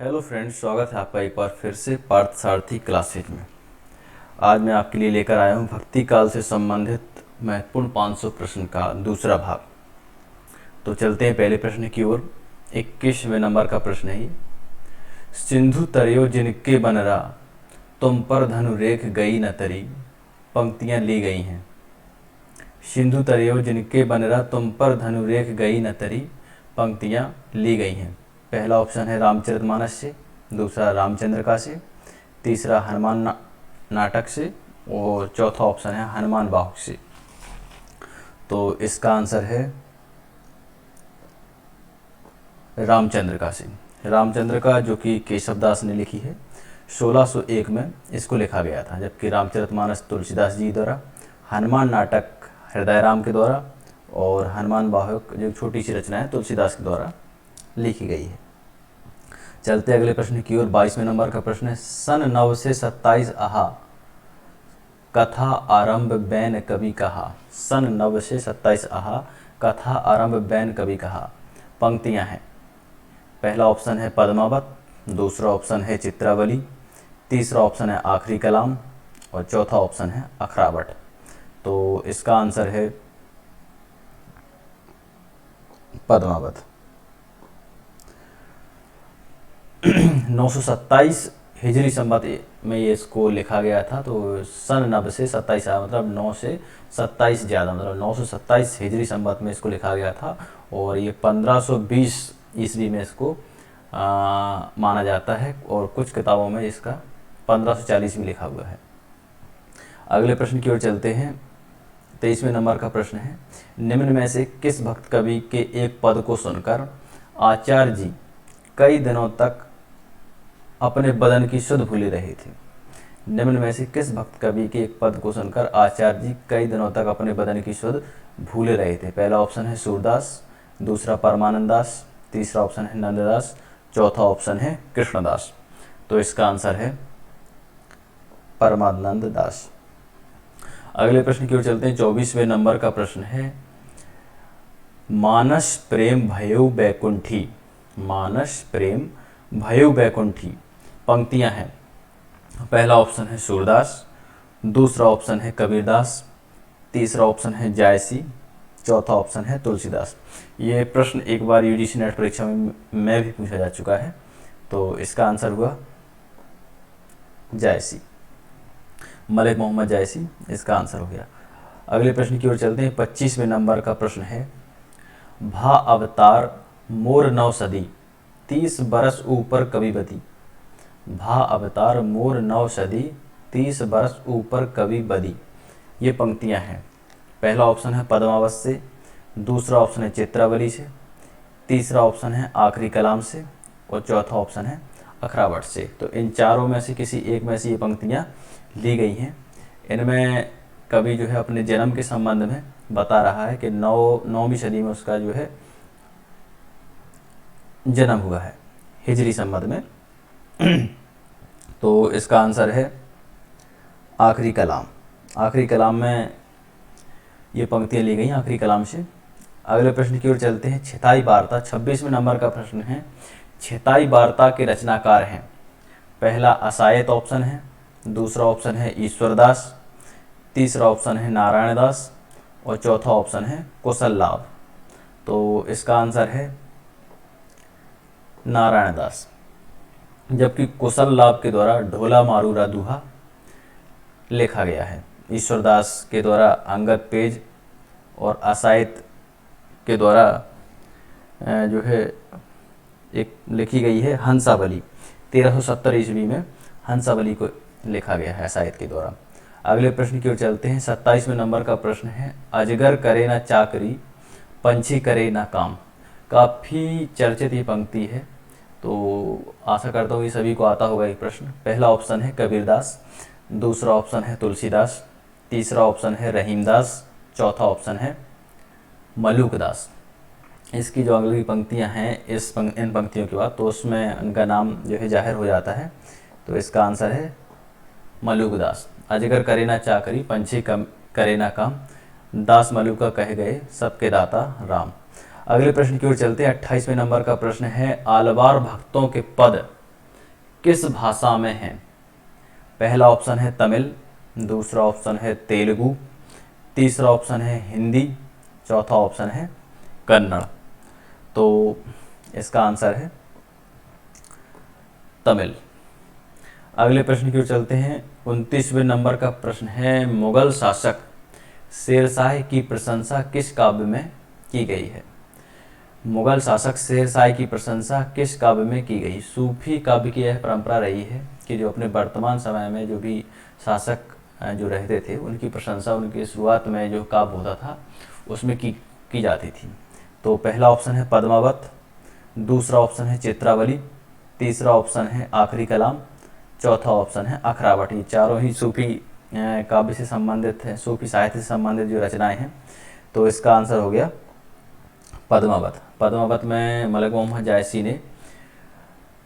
Hello friends, स्वागत है आपका एक बार फिर से पार्थ सारथी क्लासेज में। आज मैं आपके लिए लेकर आया हूँ भक्ति काल से संबंधित महत्वपूर्ण 500 प्रश्न का दूसरा भाग। तो चलते हैं पहले प्रश्न की ओर। 21वें नंबर का प्रश्न है ये। सिंधु तरियो जिनके बनरा, तुम पर धनु रेख गई न तरी। पंक्तियाँ ली गई हैं। सिंधु तरियो जिनके बनरा, तुम पर धनु रेख गई न तरी। पंक्तियाँ ली गई हैं। पहला ऑप्शन है रामचरितमानस से, दूसरा रामचंद्र का से, तीसरा हनुमान नाटक से और चौथा ऑप्शन है हनुमान बाहुक से। तो इसका आंसर है रामचंद्र का से। रामचंद्र का जो कि केशवदास ने लिखी है, 1601 में इसको लिखा गया था, जबकि रामचरितमानस तुलसीदास जी द्वारा, हनुमान नाटक हृदय राम के द्वारा और हनुमान बाहुक जो छोटी सी रचना है तुलसीदास के द्वारा लिखी गई है। चलते अगले प्रश्न की ओर। 22वें नंबर का प्रश्न है। सन 9 से 27 आहा, कथा आरंभ बैन कवि कहा। सन 9 से 27 आहा, कथा आरंभ बैन कवि कहा। पंक्तियां हैं। पहला ऑप्शन है पद्मावत, दूसरा ऑप्शन है चित्रावली, तीसरा ऑप्शन है आखिरी कलाम और चौथा ऑप्शन है अखरावट। तो इसका आंसर है पद्मावत। 927 हिजरी संवत में ये इसको लिखा गया था। तो सन 9 से 27 मतलब 9 से 27 ज़्यादा, मतलब 927 हिजरी संवत में इसको लिखा गया था और ये 1520 ईस्वी में इसको माना जाता है और कुछ किताबों में इसका 1540 में लिखा हुआ है। अगले प्रश्न की ओर चलते हैं। 23वें नंबर का प्रश्न है। निम्न में से किस भक्त कवि के एक पद को सुनकर आचार्य जी कई दिनों तक अपने बदन की सुध भूले रहे थे। निम्न में से किस भक्त कवि के एक पद को सुनकर आचार्य जी कई दिनों तक अपने बदन की सुध भूले रहे थे। पहला ऑप्शन है सूरदास, दूसरा परमानंद दास, तीसरा ऑप्शन है नंददास, चौथा ऑप्शन है कृष्णदास। तो इसका आंसर है परमानंद दास। अगले प्रश्न की ओर चलते हैं। 24वें नंबर का प्रश्न है। मानस प्रेम भयो बैकुंठी। मानस प्रेम भयो बैकुंठी। पंक्तियां हैं। पहला ऑप्शन है सूरदास, दूसरा ऑप्शन है कबीरदास, तीसरा ऑप्शन है जायसी, चौथा ऑप्शन है तुलसीदास। ये प्रश्न एक बार यूजीसी नेट परीक्षा में भी पूछा जा चुका है। तो इसका आंसर हुआ जायसी, मलिक मोहम्मद जायसी इसका आंसर हो गया। अगले प्रश्न की ओर चलते हैं। 25वें नंबर का प्रश्न है। भा अवतार मोर नौ सदी, 30 बरस ऊपर कवि बदी। भा अवतार मोर नौ सदी, 30 बरस ऊपर कवि बदी। ये पंक्तियां हैं। पहला ऑप्शन है पद्मावत से, दूसरा ऑप्शन है चित्रावली से, तीसरा ऑप्शन है आखिरी कलाम से और चौथा ऑप्शन है अखरावट से। तो इन चारों में से किसी एक में से ये पंक्तियां ली गई हैं। इनमें कवि जो है अपने जन्म के संबंध में बता रहा है कि 9वीं सदी में उसका जो है जन्म हुआ है हिजरी संबंध में। तो इसका आंसर है आखिरी कलाम। आखिरी कलाम में ये पंक्तियाँ ली गई हैं आखिरी कलाम से। अगले प्रश्न की ओर चलते हैं। छेताई वार्ता, 26वें नंबर का प्रश्न है। छेताई वार्ता के रचनाकार हैं। पहला असायत ऑप्शन है, दूसरा ऑप्शन है ईश्वरदास, तीसरा ऑप्शन है नारायण दास और चौथा ऑप्शन है कुशल लाभ। तो इसका आंसर है नारायण दास, जबकि कुशल लाभ के द्वारा ढोला मारूरा दूहा लिखा गया है। ईश्वरदास के द्वारा अंगद पेज और असायत के द्वारा जो है एक लिखी गई है हंसावली। 1370 ईस्वी में हंसावली को लिखा गया है असायत के द्वारा। अगले प्रश्न की ओर चलते हैं। 27वें नंबर का प्रश्न है। अजगर करे ना चाकरी, पंछी करे ना काम। काफ़ी चर्चित ये पंक्ति है, तो आशा करता हूँ ये सभी को आता होगा ये प्रश्न। पहला ऑप्शन है कबीरदास, दूसरा ऑप्शन है तुलसीदास, तीसरा ऑप्शन है रहीमदास, चौथा ऑप्शन है मलूकदास। इसकी जो अगली पंक्तियाँ हैं इन पंक्तियों के बाद, तो उसमें उनका नाम जो है जाहिर हो जाता है। तो इसका आंसर है मलूकदास। अजगर करे ना चाकरी, पंछी करे ना काम, दास मलूका कहे गए सबके दाता राम। अगले प्रश्न की ओर चलते हैं। 28वें नंबर का प्रश्न है। आलवार भक्तों के पद किस भाषा में हैं? पहला ऑप्शन है तमिल, दूसरा ऑप्शन है तेलुगु, तीसरा ऑप्शन है हिंदी, चौथा ऑप्शन है कन्नड़। तो इसका आंसर है तमिल। अगले प्रश्न की ओर चलते हैं। 29वें नंबर का प्रश्न है, मुगल शासक शेरशाह की प्रशंसा किस काव्य में की गई है? मुगल शासक शेरशाह की प्रशंसा किस काव्य में की गई? सूफी काव्य की यह परंपरा रही है कि जो अपने वर्तमान समय में जो भी शासक जो रहते थे उनकी प्रशंसा उनकी शुरुआत में जो काव्य होता था उसमें की जाती थी। तो पहला ऑप्शन है पद्मावत, दूसरा ऑप्शन है चित्रावली, तीसरा ऑप्शन है आखिरी कलाम, चौथा ऑप्शन है अखरावटी। चारों ही सूफी काव्य से संबंधित है, सूफी साहित्य से संबंधित जो रचनाएं हैं। तो इसका आंसर हो गया पद्मावत। पद्मावत में मलिक मोहम्मद जायसी ने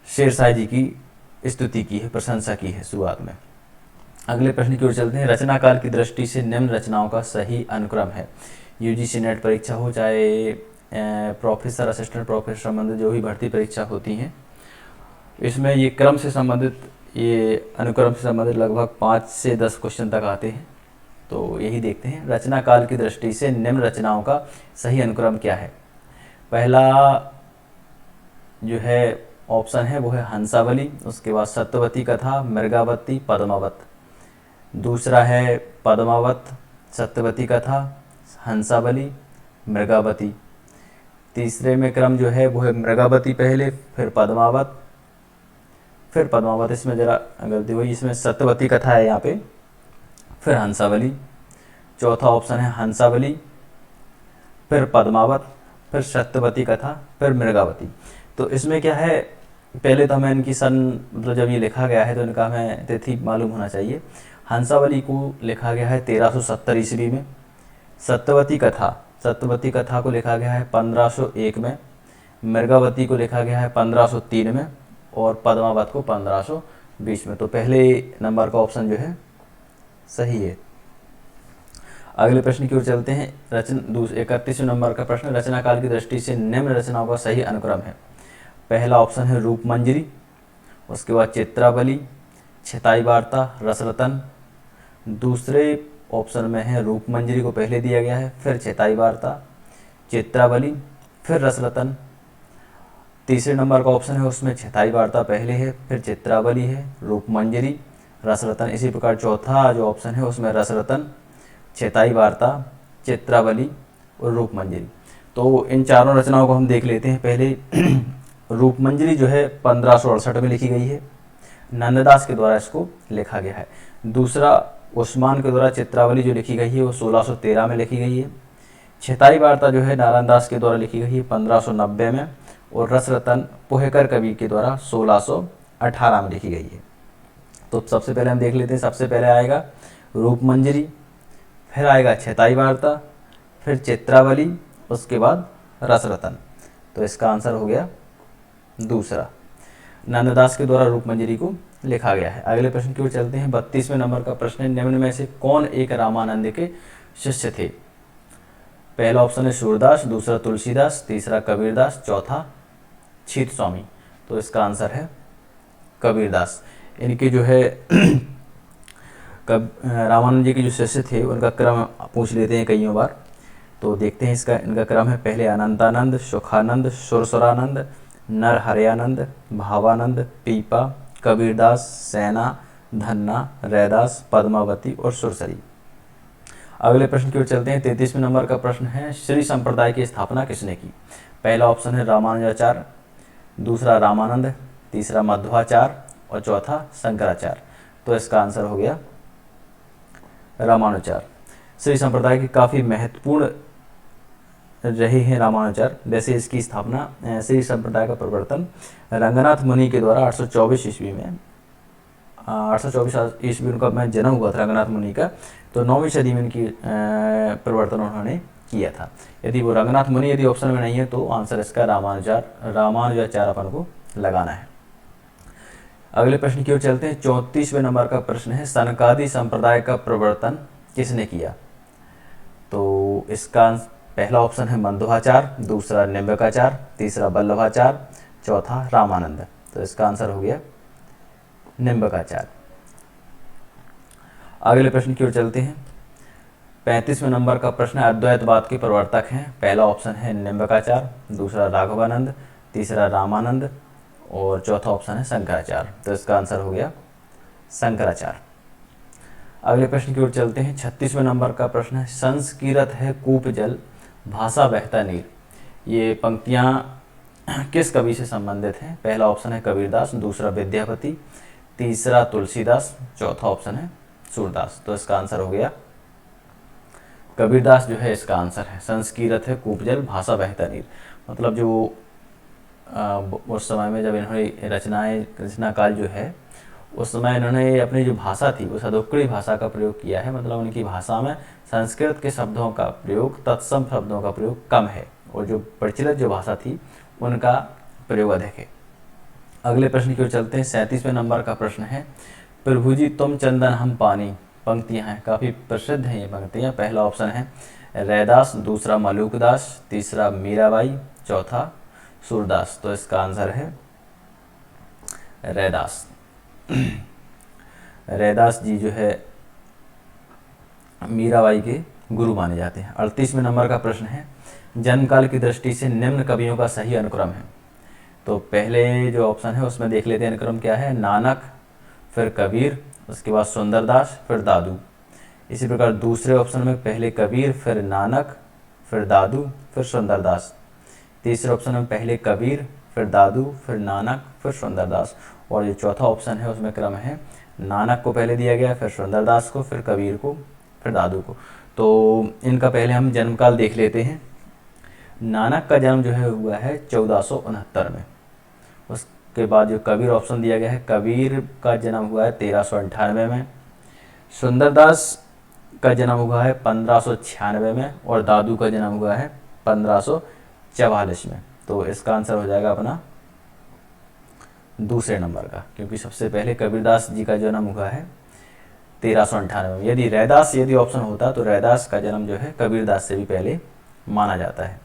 शेरशाह जी की स्तुति की है, प्रशंसा की है शुरुआत में। अगले प्रश्न की ओर चलते हैं। रचना काल की दृष्टि से निम्न रचनाओं का सही अनुक्रम है। यूजीसी नेट परीक्षा हो चाहे प्रोफेसर, असिस्टेंट प्रोफेसर संबंधित जो भी भर्ती परीक्षा होती हैं, इसमें ये क्रम से संबंधित, ये अनुक्रम से संबंधित लगभग 5 से 10 क्वेश्चन तक आते हैं। तो यही देखते हैं, रचना काल की दृष्टि से निम्न रचनाओं का सही अनुक्रम क्या है। पहला जो है ऑप्शन है वो है हंसावली, उसके बाद सत्यवती कथा, मृगावती, पद्मावत। दूसरा है पद्मावत, सत्यवती कथा, हंसावली, मृगावती। तीसरे में क्रम जो है वो है मृगावती पहले, फिर पद्मावत, फिर पद्मावत। इसमें जरा गलती हुई, इसमें सत्यवती कथा है यहाँ पे, फिर हंसावली। चौथा ऑप्शन है हंसावली, फिर पद्मावत, फिर सत्यवती कथा, फिर मृगावती। तो इसमें क्या है, पहले तो हमें इनकी सन, मतलब जब ये लिखा गया है तो इनका हमें तिथि मालूम होना चाहिए। हंसावली को लिखा गया है 1370 ईस्वी में। सत्यवती कथा को लिखा गया है 1501 में। मृगावती को लिखा गया है 1503 में, और पद्मावत को 1520 में। तो पहले नंबर का ऑप्शन जो है सही है। अगले प्रश्न की ओर चलते हैं। 31वें नंबर का प्रश्न, रचना काल की दृष्टि से निम्न रचनाओं का सही अनुक्रम है। पहला ऑप्शन है रूपमंजरी, उसके बाद चित्रावली, छताई वार्ता, रसरतन। दूसरे ऑप्शन में है रूपमंजरी को पहले दिया गया है, फिर छताई वार्ता, चित्रावली, फिर रसरतन। तीसरे नंबर का ऑप्शन है उसमें छताई वार्ता पहले है, फिर चित्रावली है, रूपमंजरी, रसरतन। इसी प्रकार चौथा जो ऑप्शन है उसमें रसरतन, छताई वार्ता, चित्रावली और रूपमंजरी। तो इन चारों रचनाओं को हम देख लेते हैं। पहले रूपमंजरी जो है 1568 में लिखी गई है, नंददास के द्वारा इसको लिखा गया है। दूसरा उस्मान के द्वारा चित्रावली जो लिखी गई है वो 1613 में लिखी गई है। छताई वार्ता जो है नारायण दास के द्वारा लिखी गई है 1590 में, और रसरतन पोहेकर कवि के द्वारा 1618 में लिखी गई है। तो सबसे पहले हम देख लेते हैं। सबसे पहले आएगा रूपमंजरी, फिर आएगा छताई वार्ता, फिर चित्रावली, उसके बाद रसरतन। तो इसका आंसर हो गया दूसरा, नंददास के द्वारा रूपमंजरी को लिखा गया है। अगले प्रश्न की ओर चलते हैं। 32वें नंबर का प्रश्न है, निम्न में से कौन एक रामानंद के शिष्य थे? पहला ऑप्शन है सूरदास, दूसरा तुलसीदास, तीसरा कबीरदास, चौथा छीत स्वामी। तो इसका आंसर है कबीरदास। इनके जो है रामानंद जी के जो शिष्य थे उनका क्रम पूछ लेते हैं कईयों बार। तो देखते हैं इसका, इनका क्रम है, पहले अनंतानंद, सुखानंद, सुरसुरानंद, नरहरयानंद, भावानंद, पीपा, कबीरदास, सैना, धन्ना, रैदास, पद्मावती और सुरसरी। अगले प्रश्न की ओर चलते हैं। 33वें नंबर का प्रश्न है, श्री संप्रदाय की स्थापना किसने की? पहला ऑप्शन है रामानुजाचार्य, दूसरा रामानंद, तीसरा मध्वाचार्य और चौथा शंकराचार्य। तो इसका आंसर हो गया रामानुजाचार्य। श्री संप्रदाय की काफ़ी महत्वपूर्ण रहे हैं रामानुजाचार्य। जैसे इसकी स्थापना, श्री संप्रदाय का प्रवर्तन रंगनाथ मुनि के द्वारा 824 ईस्वी में, 824 ईस्वी उनका में जन्म हुआ था रंगनाथ मुनि का। तो 9वीं सदी में इनकी प्रवर्तन उन्होंने किया था। यदि वो रंगनाथ मुनि यदि ऑप्शन में नहीं है तो आंसर इसका रामानुजाचार्य अपन को लगाना है। अगले प्रश्न की ओर चलते हैं। 34वें नंबर का प्रश्न है, सनकादि संप्रदाय का प्रवर्तन किसने किया? तो इसका पहला ऑप्शन है मध्वाचार्य, दूसरा निम्बकाचार्य, तीसरा वल्लभाचार्य, चौथा रामानंद। तो इसका आंसर हो गया निम्बकाचार। अगले प्रश्न की ओर चलते हैं। 35वें नंबर का प्रश्न है, अद्वैतवाद के प्रवर्तक हैं। पहला ऑप्शन है निम्बकाचार्य, दूसरा राघवानंद, तीसरा रामानंद और चौथा ऑप्शन है शंकराचार्य। तो इसका आंसर हो गया शंकराचार्य। अगले प्रश्न की ओर चलते हैं। 36वें नंबर का प्रश्न है, संस्कीर्त है कूप जल, भाषा बहता नीर। ये पंक्तियाँ किस कवि से संबंधित हैं? पहला ऑप्शन है कबीरदास, दूसरा विद्यापति, तीसरा तुलसीदास, चौथा ऑप्शन है सूरदास। तो इसका आंसर हो गया कबीरदास जो है इसका आंसर है। संस्कीर्त है कूप जल, भाषा बहता नीर। मतलब जो उस समय में जब इन्होंने रचना काल जो है उस समय इन्होंने अपनी जो भाषा थी वो सदोक्कड़ी भाषा का प्रयोग किया है। मतलब उनकी भाषा में संस्कृत के शब्दों का प्रयोग, तत्सम शब्दों का प्रयोग कम है और जो प्रचलित जो भाषा थी उनका प्रयोग अधिक है। अगले प्रश्न की ओर चलते हैं। 37वें नंबर का प्रश्न है, प्रभु जी तुम चंदन हम पानी। पंक्तियाँ हैं, काफ़ी प्रसिद्ध हैं ये पंक्तियाँ। पहला ऑप्शन है रैदास, दूसरा मलूकदास, तीसरा मीराबाई, चौथा सूरदास। तो इसका आंसर है रैदास। रैदास जी जो है मीराबाई के गुरु माने जाते हैं। 38वें नंबर का प्रश्न है, जन्मकाल की दृष्टि से निम्न कवियों का सही अनुक्रम है। तो पहले जो ऑप्शन है उसमें देख लेते हैं अनुक्रम क्या है। नानक, फिर कबीर, उसके बाद सुंदरदास, फिर दादू। इसी प्रकार दूसरे ऑप्शन में पहले कबीर, फिर नानक, फिर दादू, फिर सुंदरदास। तीसरे ऑप्शन में पहले कबीर, फिर दादू, फिर नानक, फिर सुंदरदास। और जो चौथा ऑप्शन है उसमें क्रम है नानक को पहले दिया गया, फिर सुंदरदास को, फिर कबीर को, फिर दादू को। तो इनका पहले हम जन्मकाल देख लेते हैं। नानक का जन्म जो है हुआ है 1469 में। उसके बाद जो कबीर ऑप्शन दिया गया है, कबीर का जन्म हुआ है 1398 में। सुंदरदास का जन्म हुआ है 1596 में और दादू का जन्म हुआ है 1544 में। तो इसका आंसर हो जाएगा अपना दूसरे नंबर का, क्योंकि सबसे पहले कबीरदास जी का जन्म हुआ है 1398 में। यदि रैदास यदि ऑप्शन होता तो रैदास का जन्म जो है कबीरदास से भी पहले माना जाता है।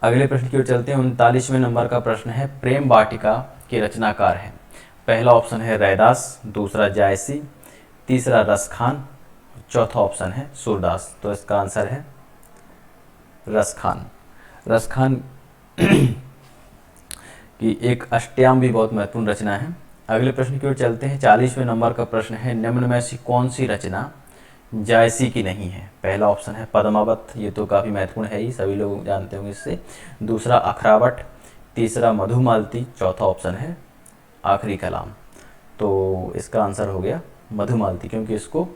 अगले प्रश्न की ओर चलते हैं। 39वें नंबर का प्रश्न है, प्रेम वाटिका के रचनाकार हैं। पहला ऑप्शन है रैदास, दूसरा जायसी, तीसरा रसखान, चौथा ऑप्शन है सूरदास। तो इसका आंसर है रसखान। रसखान की एक अष्टयाम भी बहुत महत्वपूर्ण रचना है। अगले प्रश्न की ओर चलते हैं। 40वें नंबर का प्रश्न है, निम्न में से कौन सी रचना जायसी की नहीं है? पहला ऑप्शन है पद्मावत, ये तो काफ़ी महत्वपूर्ण है ही, सभी लोग जानते होंगे इससे। दूसरा अखरावट, तीसरा मधुमालती, चौथा ऑप्शन है आखिरी कलाम। तो इसका आंसर हो गया मधुमालती, क्योंकि इसको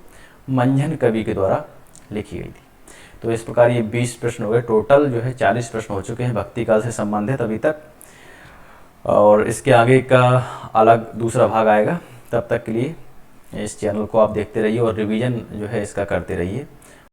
मंझन कवि के द्वारा लिखी गई थी। तो इस प्रकार ये 20 प्रश्न हो गए। टोटल जो है 40 प्रश्न हो चुके हैं भक्ति काल से संबंधित अभी तक, और इसके आगे का अलग दूसरा भाग आएगा। तब तक के लिए इस चैनल को आप देखते रहिए और रिवीजन जो है इसका करते रहिए।